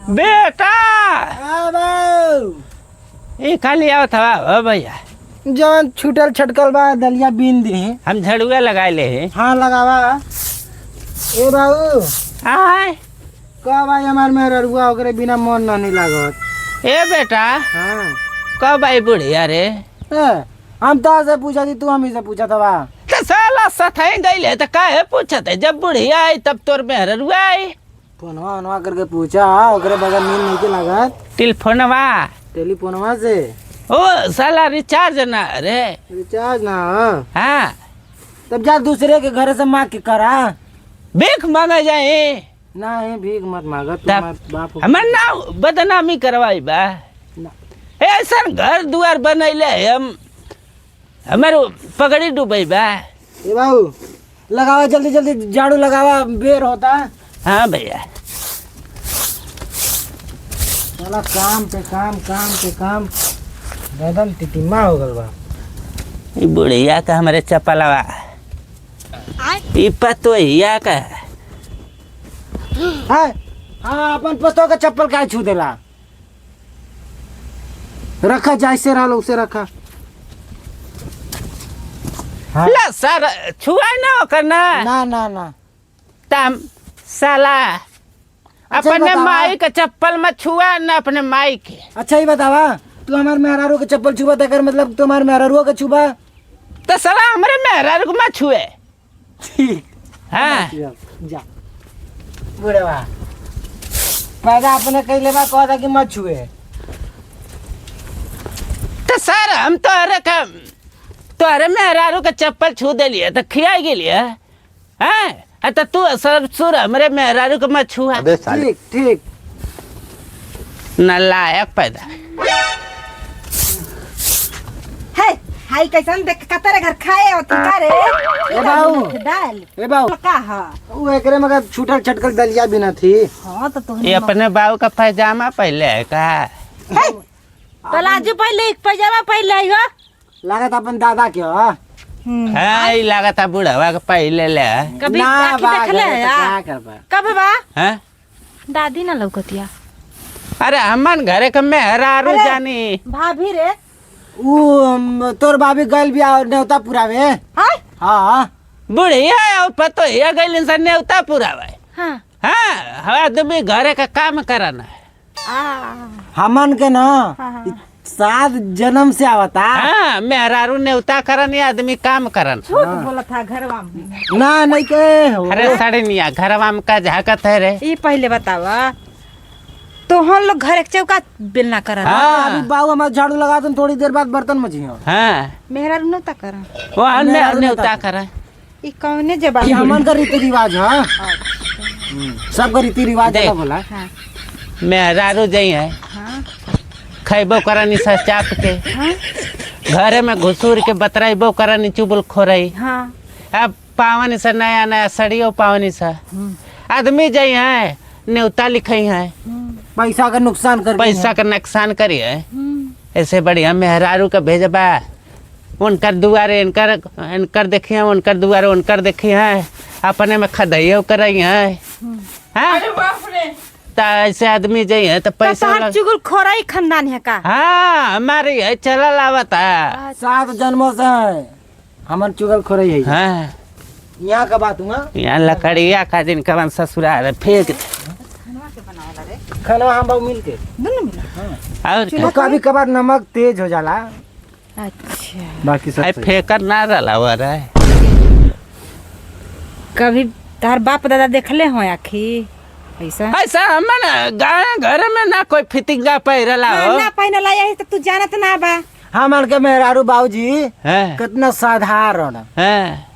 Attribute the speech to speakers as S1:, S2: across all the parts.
S1: बेटा ये खाली आओ था ओ भैया
S2: जौन छूटल छटकल बा दलिया बीन दी।
S1: हम झड़ुआ लगा ले हैं।
S2: हाँ लगावा। ए बाबू
S1: आय
S2: कब आई हमार में ररुआ ओकरे बिना मन नहीं लागत।
S1: ए बेटा
S2: हाँ
S1: कब आई बुढ़िया रे?
S2: हम तो से पूछा थी तू हम ही से पूछा था बा।
S1: तो साला सथाई गई तो काहे पूछत है? जब बुढ़िया आई तब तोर मेहरुआ आई।
S2: फोनवा ओनवा करके पूछा ओकरे बगल नींद नहीं के लागत।
S1: टेलीफोनवा
S2: टेलीफोनवा से
S1: ओ साला रिचार्ज ना रे।
S2: रिचार्ज ना हो।
S1: हाँ
S2: तब जा दूसरे के घर से मांग के करा।
S1: भीख मांगा जाए
S2: ना है भीख मत मांगत बाप
S1: हमर ना बदनामी करवाई बा। ऐसा घर दुआर बनैले हम हमारे पगड़ी डूबई बा।
S2: ए बाबू लगावा जल्दी जल्दी झाड़ू लगावा बेर होता।
S1: हाँ भैया
S2: चला काम पे काम काम पे काम गर्दन टिटिमा हो गल बा।
S1: ये बुढ़िया का हमारे चपलवा ये पतोहिया का
S2: है। हाँ अपन पतो का चप्पल का छू देला। रखा जैसे रहा उसे रखा। हाँ।
S1: ला सर छुआ ना करना
S2: ना ना ना
S1: तम साला अपने
S2: बतावा।
S1: माई का चप्पल मत छुआ ना अपने माई के।
S2: अच्छा ही बतावा तू हमारे मेहरारू के चप्पल छुआ कर मतलब तुम्हारे मेहरारू का छुबा।
S1: तो साला हमारे मेहरारू को मत छुए।
S2: ठीक
S1: हाँ
S2: जा बुढ़े बा पैदा अपने कैले बा कहा था कि मत छुए।
S1: तो सर हम तोहरे मेहरारू का चप्पल छू दे लिए तो खिया गेली है तो तू सर सुर हमारे मेहरारू को मत छुआ।
S2: ठीक ठीक
S1: नालायक पैदा
S3: है हाय कैसन देख कतरे घर खाए और तू का रे
S2: ए बाबू
S3: डाल
S2: ए बाबू
S3: का हां
S2: वो एकरे मगर छूटल छटकल दलिया भी ना थी।
S3: हां तो तू
S1: ये अपने बाबू का पैजामा पहले है का?
S3: है तलाजू पहले एक पैजामा पहले आई हो
S2: लागत अपन दादा के हो।
S1: हाँ ये लागत है बुढ़वा का पहले ले
S3: कभी
S2: ना
S3: आँखी
S2: बा
S3: देखले
S2: गए तो
S3: है
S2: क्या करबा।
S3: कब बा
S1: हैं?
S3: दादी ना लौकतिया
S1: अरे हमन घरे का मेहरारू
S3: अरे।
S1: जानी
S3: भाभी रे
S2: तोर भाभी गल भी और नेवता पुरावे।
S3: हाय
S2: हाँ
S1: बुढ़िया और पतो हिया गई इंसान नेवता पूरा भाई।
S3: हां
S1: हाँ आदमी घरे का काम कराना है।
S2: हमन के ना
S3: हाँ।
S2: 7 जन्म से आवता।
S1: हाँ मेहरारू नेवता करन आदमी काम करन।
S3: झूठ बोला था घरवा में
S2: ना नहीं के हो।
S1: अरे साड़ी निया घरवा में का झाकत है रे।
S3: ये पहले बतावा तो हम लोग घर एक चौका बेलना करा
S1: हाँ।
S2: अभी बाबू हमारा झाड़ू लगा तुम थोड़ी देर बाद बर्तन मजियो।
S1: हाँ
S3: मेहरा रुनो ता करा
S1: वो हम
S2: मेहरारू
S1: नेवता
S2: नेवता
S1: करन।
S3: ये कौने जबान
S2: ये हमन का रीति रिवाज है। सब का रीति रिवाज
S1: देख।
S2: है बोला।
S3: हां
S1: मेहरारू जई है
S3: हां
S1: खैबो करनी सा चाप के
S3: हां
S1: घरे में घुसूर के बतराइबो करनी चुबुल खोरई।
S3: हां
S1: अब पावनी सा नया नया सड़ियो पावनी सा आदमी जई है नेवता लिखई है
S2: पैसा का नुकसान कर
S1: पैसा का नुकसान करी है। ऐसे बढ़िया मेहरारू का भेजबा उनकर दुआरे इनकर देखिए उनकर दुआरे उनकर देखिए है अपने में खदैयो करई है। हाँ? तो ऐसे आदमी जई है तो पैसा
S3: तो चुगल खोराई खानदान है का
S1: हाँ हमारी है चला लावता।
S2: 7 जन्मों से है हमन चुगल खोरई है।
S1: हाँ
S2: यहाँ का बात हुआ
S1: यहाँ लकड़िया का दिन कवन ससुराल फेंक दे।
S2: खाना हम बाबू मिल के
S3: दोनों मिला
S1: और
S2: तो कभी कभार नमक तेज हो जाला।
S3: अच्छा
S2: बाकी सब
S1: आई
S2: सही।
S1: फेंकर ना रहा है।
S3: कभी तार बाप दादा देखले हो आखी ऐसा
S1: ऐसा हमन गाँव घर में ना कोई फितिंगा पहिरला हो।
S3: ना पहने लाया है तो तू जानत ना बा
S2: हमन के मेहरारू बाबूजी
S1: हैं?
S2: कितना साधारण
S1: हैं?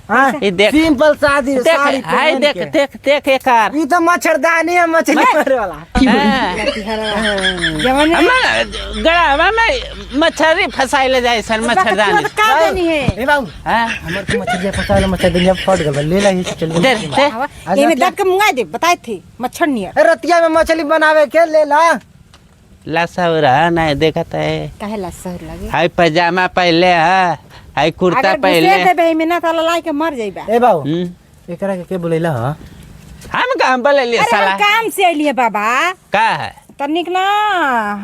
S2: हाँ?
S1: ये देख
S2: सिंपल सादी साड़ी
S1: देख हाय
S2: पहन
S1: देख
S2: के।
S1: देख देख एक कार
S2: ये तो मच्छरदानी है मछली मारे वाला।
S1: हैं?
S3: जवान
S1: हमन गड़ावा में मच्छरी फसाइले जाए सन मच्छरदानी।
S3: का देनी है
S2: ए बाबू
S1: हैं?
S2: हमर के मछली फसा वाला मच्छरदानी फट गल ले ला ये चल
S1: दे दे
S3: ये में दब के मुंगा दे बताए थे मच्छर नियर
S2: रतिया में मछली बनावे के ले ला।
S1: लसौरा नहीं देखत है।
S3: काहे ला सहर लगे
S1: हाय पजामा पहले है हाय कुर्ता
S3: अगर
S1: पहले।
S3: घुसे देबे में ना ताला लाई के मर जाइबा
S2: ए बाबू
S1: हम्म।
S2: एकरा के बोलेला ह
S1: हम कहाँ बोले लिए
S3: अरे
S1: साला
S3: हम काम से अलिए बाबा
S1: का है
S3: तनिक ना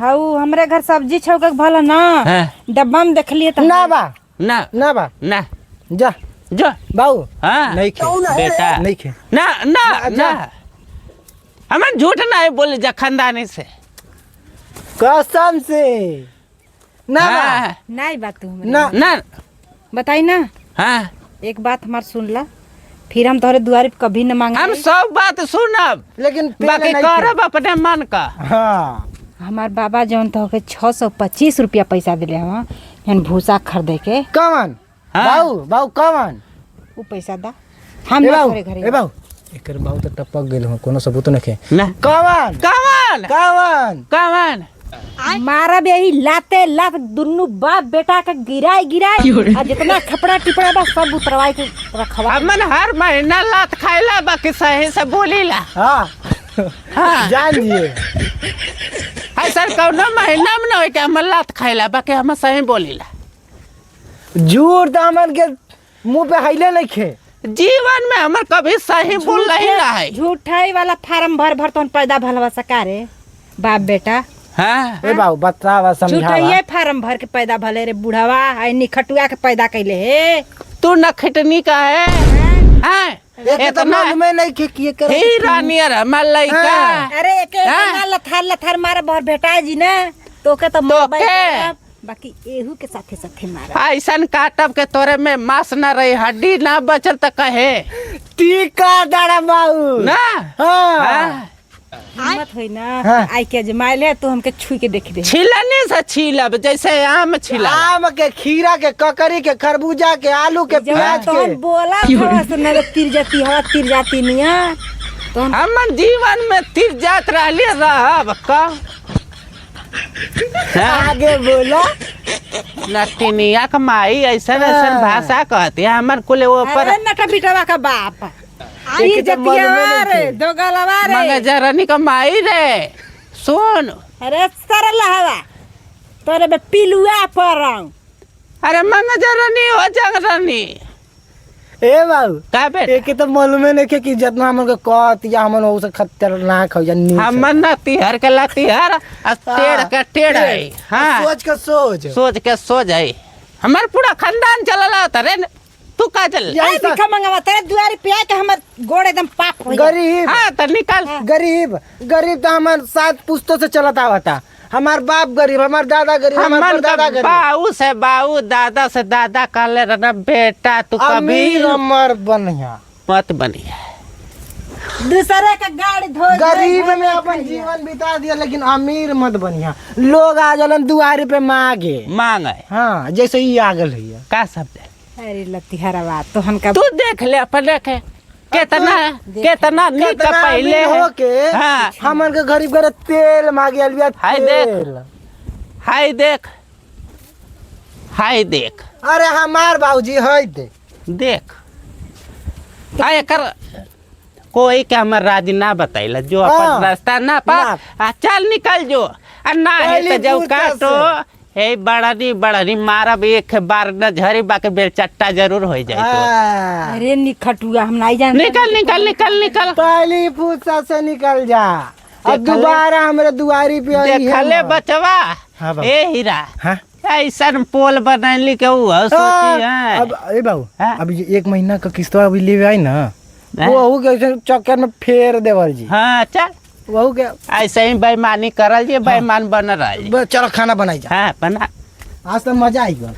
S3: हाउ हमरे घर सब्जी छौक भला ना
S1: हाँ।
S3: डब्बा में देखलिए त
S2: ना बा
S1: ना
S2: ना बा
S1: ना
S2: जा
S1: जो
S2: बाबू
S1: हाँ
S2: नहीं खे
S1: बेटा
S2: नहीं खे
S1: ना ना
S2: जा।
S1: ना हमें झूठ ना बोले जा खानदानी से
S2: कसम से ना बा
S1: हाँ,
S3: नहीं बात तू हमरे
S2: ना
S1: ना
S3: बताई ना
S1: हाँ
S3: एक बात हमार सुन ला फिर हम तोहरे दुआरे पे कभी न मांगे
S1: हम सब बात सुनब
S2: लेकिन पहले
S1: बाकी
S2: नहीं खे।
S1: करब अपने मन का
S2: हाँ
S3: हमार बाबा जौन तो के 625 रुपया पैसा दिले हम जौन भूसा खरीदे के
S2: कवन
S1: हाँ।
S2: बाबू बाबू कवन
S3: वो पैसा दा हम
S2: ए
S3: ना
S2: बाबू
S3: तोरे घरे
S2: ए बाबू एकर बाबू तो टपक गेल हो कोनो सबूत नहीं खे
S1: ना
S2: कवन
S1: कवन
S2: कवन
S1: कवन
S3: मारा भी यही लाते लात दुन्नु बाप बेटा के गिराई और जितना खपड़ा टिपड़ा बा सब उतरवाई के रखवा
S1: हमन हर महीना लात खाइला बाकी सही से बोलीला
S2: हाँ
S1: हाँ
S2: जान लिए
S1: ऐसा कौनो महीना में ना हो कि हम लात खाइला बाकी हम सही बोलीला
S2: झूठ तो हमन के मुंह पे हाइले नहीं खे
S1: जीवन में हमर कभी सही बोल ही ना है
S3: झूठाई वाला फार्म भर भर तो पैदा भलवा सकारे बाप बेटा
S1: हाँ
S2: ए बाबू बतावा समझावा
S3: झूठाइए फार्म भर के पैदा भले रे बुढ़ावा आई निखटुआ के पैदा कैले हे
S1: तू न खिटनी का है हाँ
S2: एक तो
S1: इतना
S2: में नहीं खे किए कर
S1: ही रानियर हमार लइका
S2: हाँ।
S3: अरे एक
S1: हाँ।
S3: लथार लथार मारे भर बेटा जी ना तोके तो मरबै करब, बाकी एहू के साथे साथे मारा
S1: ऐसन काटब के तोरे में मांस न रही हड्डी ना बचल त कहे
S2: टीका दाड़ा बाबू
S1: ना
S2: हाँ
S1: हाँ।
S3: हिम्मत होई ना
S2: हाँ।
S3: आई के जमाइल है तो हमके छुई के देख दे
S1: छिलने से छिलब जैसे आम छिला
S2: आम के खीरा के ककड़ी के खरबूजा के आलू के प्याज
S3: तो
S2: के
S3: हम बोला थोड़ा सा न तिर जाती निया तो हम
S1: हमन जीवन में तिर जात रहली रहब का हाँ,
S2: आगे बोला
S1: नटिनिया का माई ऐसन ऐसन भाषा कहती है हमन कुल ऊपर
S3: अरे नटा बिटवा का बाप आई
S2: एक तो मन में
S3: जतिया रे
S2: नहीं
S3: दो गलवा रे
S1: मंगजरनी का माई रे सुन
S3: अरे सर लहवा तोरे बे पिलुआ परंग
S1: अरे मंगजरनी हो जंगरनी
S2: ए बाबू
S1: का बेटा
S2: एक तो मालूमे नहीं के कि जितना हमन के कहत या हमन वो से खतरनाक हो या नी
S1: हमन न तिहर के ला तिहर आ टेढ़ के टेढ़ है हाँ
S2: सोच के सोच
S1: सोच के सो जाई हमार पूरा खानदान चलला तरे तू का चल
S3: आई दिखा मंगवा तेरे दुआरी पे आके हमर गोड़ एकदम पाप हो गया
S2: गरीब
S1: हाँ तो निकल
S2: गरीब गरीब तो हमार 7 पुस्तों से चलता हुआ था हमार बाप गरीब हमार दादा गरीब हमार
S1: हमन
S2: दादा
S1: का
S2: गरीब
S1: बाऊ से बाऊ दादा से दादा कहले रहना बेटा तू कभी
S2: अमीर अमर बढ़िया
S1: मत बनिया
S3: दूसरे का गाड़ी धो
S2: गरीब में अपन जीवन बिता दिया लेकिन अमीर मत बढ़िया लोग आ जलन दुआरे पे मांगे
S1: मांगे
S2: हाँ जैसे ही आगल है
S1: का शब्द है
S3: अरे लतिहरा बात तो हमका
S1: तू देख ले अपन देखे कितना कितना निक पहले
S2: हो के
S1: हाँ
S2: हमन के गरीब घर तेल मांगे अलविया
S1: हाय देख। हाय देख हाय देख
S2: अरे हमार बाबूजी है दे
S1: देख आय कर कोई के हमर राजी ना बताइला जो अपन
S2: हाँ।
S1: रास्ता ना पा आ चल निकल जो आ ना है
S2: पहली
S1: तो जाऊ
S2: फुर्सत
S1: काटो हे बड़ा मारा भी एक बार न झरी बाके बेचट्टा जरूर हो जाए तो
S3: अरे निखटुआ हम नहीं जानते
S1: निकल निकल निकल निकल
S2: पहली फुर्सत से निकल जा अब
S1: देखले-
S2: दोबारा हमरे दुआरी पे आई है
S1: देखले
S2: ना।
S1: बचवा
S2: हाँ बाबू।
S1: ए हीरा
S2: हाँ
S1: ऐसन पोल बनैली के ऊ सोची
S2: हाँ,
S1: है
S2: अब ए बाबू
S1: हाँ।
S2: अब ये 1 महीना का किस्तवा अभी ले आई ना
S1: हाँ।
S2: वहू के ऐसे चक्कर में फेर देवर जी
S1: हाँ चल
S2: वहू के
S1: ऐसे ही बेईमानी करल जी बेईमान बन रहा
S2: चलो खाना बनाई जा
S1: हाँ बना
S2: आज तो मजा आई गया